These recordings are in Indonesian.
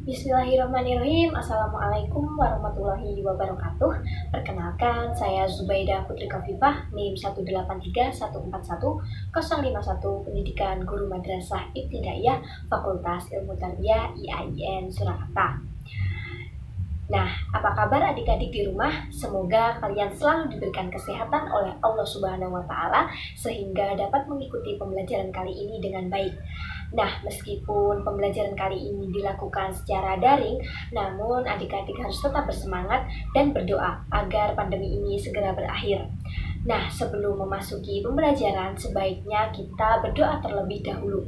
Bismillahirrahmanirrahim. Assalamualaikum warahmatullahi wabarakatuh. Perkenalkan, saya Zubaidah Putri Khafifah, NIM 183141051 Pendidikan Guru Madrasah Ibtidaiyah Fakultas Ilmu Tarbiyah IAIN Surakarta. Nah, apa kabar adik-adik di rumah? Semoga kalian selalu diberikan kesehatan oleh Allah Subhanahu wa Ta'ala sehingga dapat mengikuti pembelajaran kali ini dengan baik. Nah, meskipun pembelajaran kali ini dilakukan secara daring, namun adik-adik harus tetap bersemangat dan berdoa agar pandemi ini segera berakhir. Nah, sebelum memasuki pembelajaran, sebaiknya kita berdoa terlebih dahulu.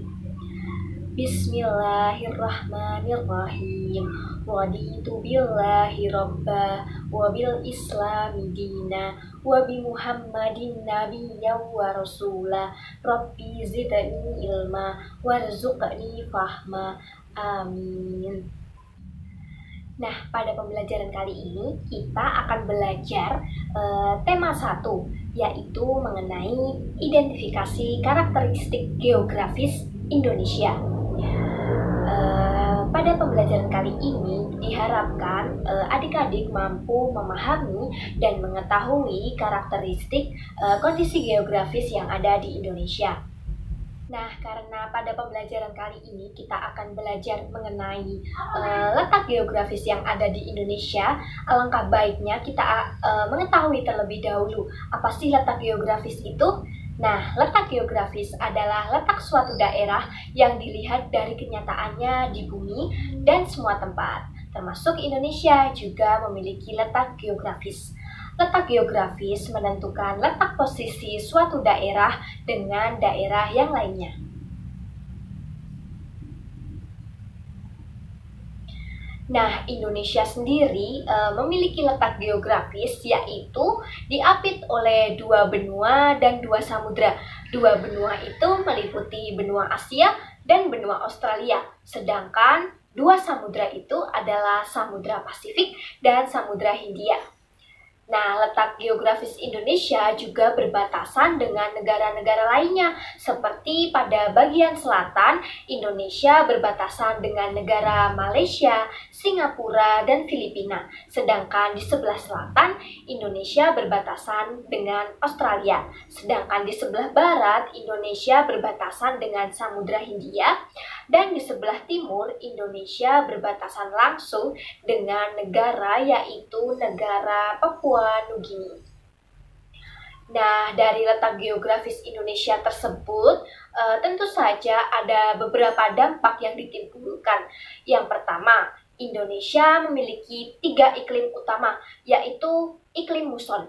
Bismillahirrahmanirrahim. Waditu billahi robba wa bil islami dina wa bi muhammadin nabiyya wa rasula rabbi zidni ilma warzuqni fahma amin. Nah, pada pembelajaran kali ini kita akan belajar tema 1, yaitu mengenai identifikasi karakteristik geografis Indonesia. Pada pembelajaran kali ini diharapkan adik-adik mampu memahami dan mengetahui karakteristik kondisi geografis yang ada di Indonesia. Nah, karena pada pembelajaran kali ini kita akan belajar mengenai letak geografis yang ada di Indonesia, alangkah baiknya kita mengetahui terlebih dahulu apa sih letak geografis itu. Nah, letak geografis adalah letak suatu daerah yang dilihat dari kenyataannya di bumi dan semua tempat, termasuk Indonesia juga memiliki letak geografis. Letak geografis menentukan letak posisi suatu daerah dengan daerah yang lainnya. Nah, Indonesia sendiri memiliki letak geografis yaitu diapit oleh 2 benua dan 2 samudra. 2 benua itu meliputi benua Asia dan benua Australia, sedangkan 2 samudra itu adalah Samudra Pasifik dan Samudra Hindia. Nah, letak geografis Indonesia juga berbatasan dengan negara-negara lainnya, seperti pada bagian selatan, Indonesia berbatasan dengan negara Malaysia, Singapura, dan Filipina. Sedangkan di sebelah selatan, Indonesia berbatasan dengan Australia. Sedangkan di sebelah barat, Indonesia berbatasan dengan Samudra Hindia. Dan di sebelah timur, Indonesia berbatasan langsung dengan negara yaitu negara Papua Nugini. Nah, dari letak geografis Indonesia tersebut, tentu saja ada beberapa dampak yang ditimbulkan. Yang pertama, Indonesia memiliki 3 iklim utama, yaitu iklim muson.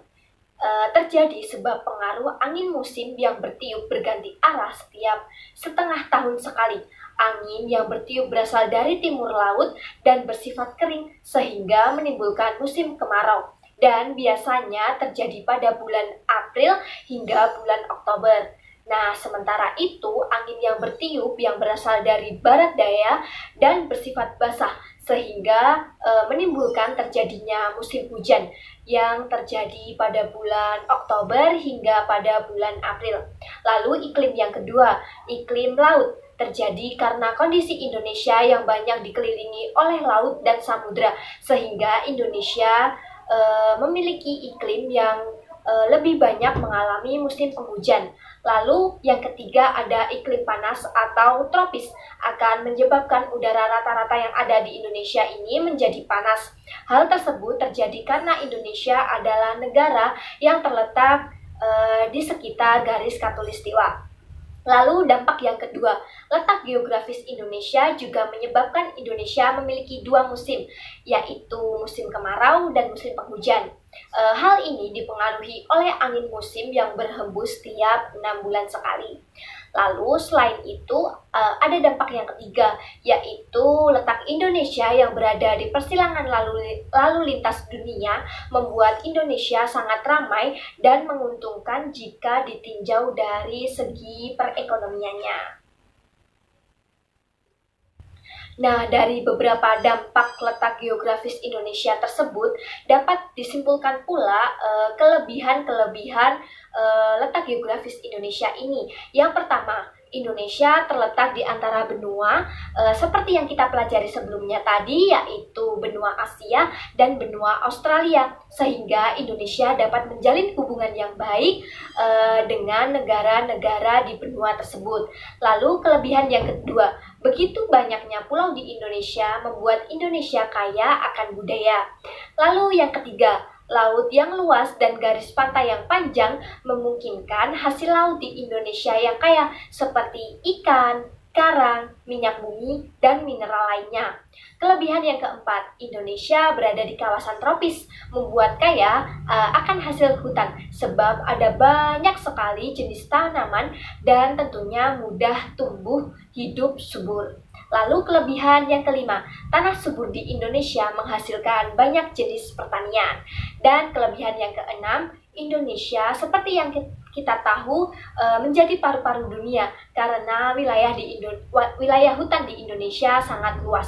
Terjadi sebab pengaruh angin musim yang bertiup berganti arah setiap setengah tahun sekali. Angin yang bertiup berasal dari timur laut dan bersifat kering sehingga menimbulkan musim kemarau. Dan biasanya terjadi pada bulan April hingga bulan Oktober. Nah, sementara itu angin yang bertiup yang berasal dari barat daya dan bersifat basah sehingga menimbulkan terjadinya musim hujan yang terjadi pada bulan Oktober hingga pada bulan April. Lalu iklim yang kedua, iklim laut, terjadi karena kondisi Indonesia yang banyak dikelilingi oleh laut dan samudra sehingga Indonesia memiliki iklim yang lebih banyak mengalami musim penghujan. Lalu yang ketiga ada iklim panas atau tropis, akan menyebabkan udara rata-rata yang ada di Indonesia ini menjadi panas. Hal tersebut terjadi karena Indonesia adalah negara yang terletak di sekitar garis khatulistiwa. Lalu dampak yang kedua, letak geografis Indonesia juga menyebabkan Indonesia memiliki 2 musim, yaitu musim kemarau dan musim penghujan. Hal ini dipengaruhi oleh angin musim yang berhembus tiap 6 bulan sekali. Lalu selain itu ada dampak yang ketiga, yaitu letak Indonesia yang berada di persilangan lalu lintas dunia membuat Indonesia sangat ramai dan menguntungkan jika ditinjau dari segi perekonomiannya. Nah, dari beberapa dampak letak geografis Indonesia tersebut dapat disimpulkan pula kelebihan-kelebihan letak geografis Indonesia ini. Yang pertama, Indonesia terletak di antara benua seperti yang kita pelajari sebelumnya tadi, yaitu benua Asia dan benua Australia, sehingga Indonesia dapat menjalin hubungan yang baik dengan negara-negara di benua tersebut. Lalu kelebihan yang kedua, begitu banyaknya pulau di Indonesia membuat Indonesia kaya akan budaya. Lalu yang ketiga, laut yang luas dan garis pantai yang panjang memungkinkan hasil laut di Indonesia yang kaya seperti ikan, karang, minyak bumi, dan mineral lainnya. Kelebihan yang keempat, Indonesia berada di kawasan tropis, membuat kaya akan hasil hutan sebab ada banyak sekali jenis tanaman dan tentunya mudah tumbuh hidup subur. Lalu kelebihan yang kelima, tanah subur di Indonesia menghasilkan banyak jenis pertanian. Dan kelebihan yang keenam, Indonesia seperti yang kita tahu menjadi paru-paru dunia karena wilayah hutan di Indonesia sangat luas.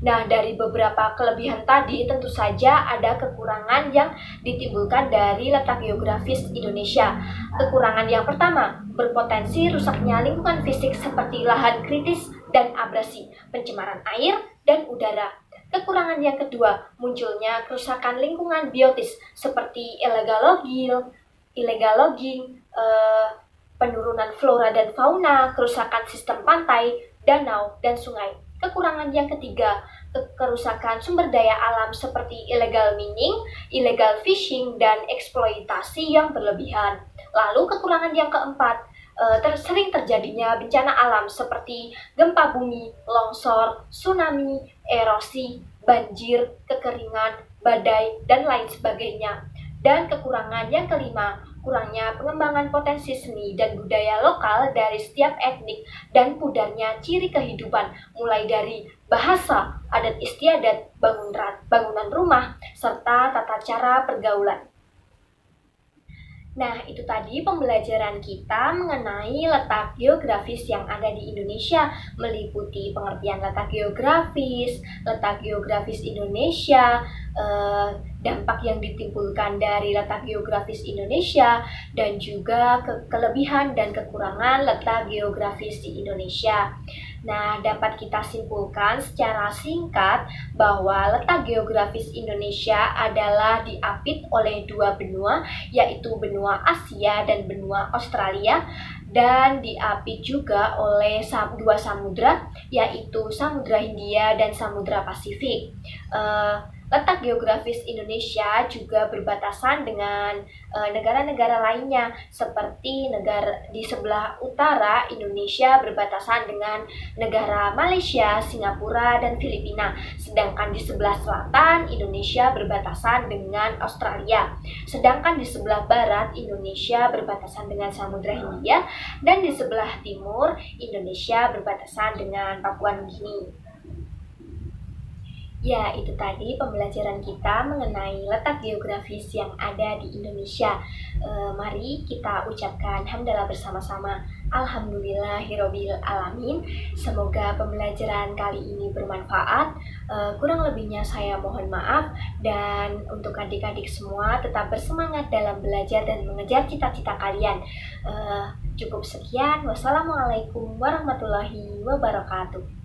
Nah, dari beberapa kelebihan tadi tentu saja ada kekurangan yang ditimbulkan dari letak geografis Indonesia. Kekurangan yang pertama, berpotensi rusaknya lingkungan fisik seperti lahan kritis dan abrasi, pencemaran air dan udara. Kekurangan yang kedua, munculnya kerusakan lingkungan biotis seperti illegal logging, penurunan flora dan fauna, kerusakan sistem pantai, danau, dan sungai. Kekurangan yang ketiga, kerusakan sumber daya alam seperti illegal mining, illegal fishing, dan eksploitasi yang berlebihan. Lalu kekurangan yang keempat, sering terjadinya bencana alam seperti gempa bumi, longsor, tsunami, erosi, banjir, kekeringan, badai, dan lain sebagainya. Dan kekurangan yang kelima, kurangnya pengembangan potensi seni dan budaya lokal dari setiap etnik dan pudarnya ciri kehidupan, mulai dari bahasa, adat istiadat, bangunan rumah, serta tata cara pergaulan. Nah, itu tadi pembelajaran kita mengenai letak geografis yang ada di Indonesia, meliputi pengertian letak geografis Indonesia, dampak yang ditimbulkan dari letak geografis Indonesia, dan juga kelebihan dan kekurangan letak geografis di Indonesia. Nah, dapat kita simpulkan secara singkat bahwa letak geografis Indonesia adalah diapit oleh dua benua, yaitu benua Asia dan benua Australia, dan diapit juga oleh dua samudra, yaitu Samudra Hindia dan Samudra Pasifik. Letak geografis Indonesia juga berbatasan dengan negara-negara lainnya, seperti di sebelah utara Indonesia berbatasan dengan negara Malaysia, Singapura, dan Filipina, sedangkan di sebelah selatan Indonesia berbatasan dengan Australia, sedangkan di sebelah barat Indonesia berbatasan dengan Samudra Hindia, dan di sebelah timur Indonesia berbatasan dengan Papua Nugini. Ya, itu tadi pembelajaran kita mengenai letak geografis yang ada di Indonesia. Mari kita ucapkan hamdalah bersama-sama. Alhamdulillahirabbil alamin. Semoga pembelajaran kali ini bermanfaat. Kurang lebihnya saya mohon maaf, dan untuk adik-adik semua tetap bersemangat dalam belajar dan mengejar cita-cita kalian. Cukup sekian. Wassalamualaikum warahmatullahi wabarakatuh.